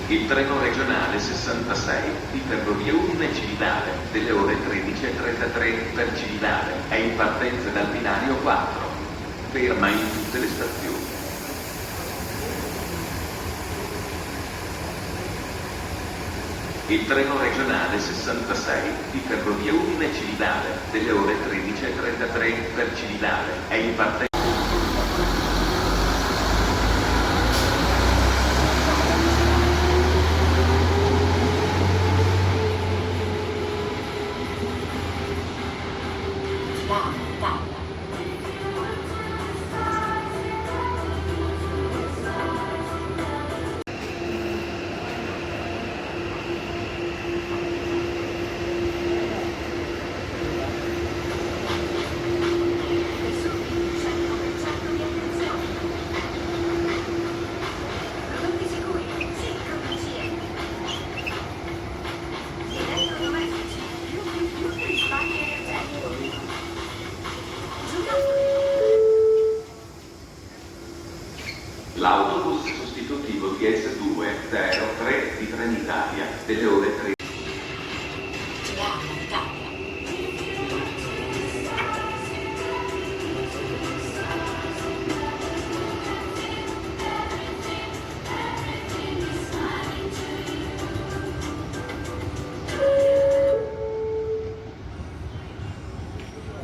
Il treno regionale 66 di Ferrovie Udine Cividale delle ore 13:33 per Cividale è in partenza dal binario 4. Ferma in tutte le stazioni. Il treno regionale 66 di Ferrovie Udine Cividale delle ore 13:33 per Cividale è in partenza. L'autobus sostitutivo DS203 di Trenitalia delle ore 13.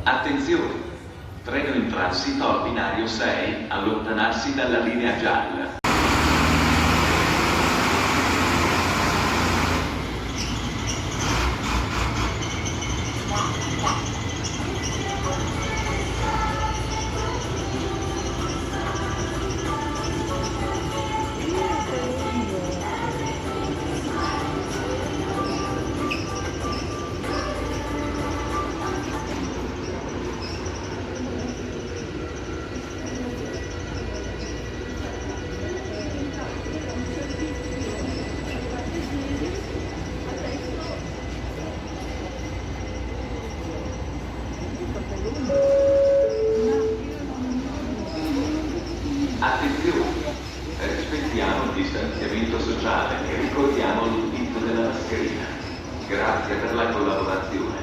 Attenzione! Treno in transito al binario 6, allontanarsi dalla linea gialla. Attenzione! Rispettiamo il distanziamento sociale e ricordiamo l'utilizzo della mascherina. Grazie per la collaborazione.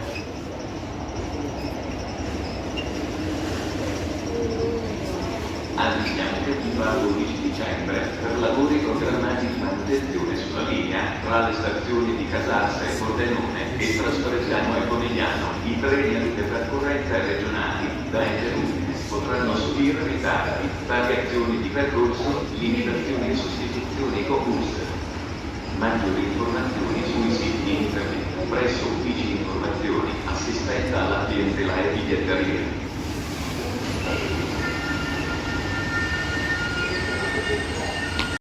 All'iniziativa 12 dicembre per lavori programmati di manutenzione sulla linea tra le stazioni di Casasse e Pordenone e Trasferziano e Conegliano. I treni a via percorrenza regionali da Ente Udine potranno subire ritardi, variazioni di percorso, limitazioni e sostituzioni con bus. Maggiori informazioni sui siti internet presso uffici informazioni, assistenza alla clientela e biglietteria.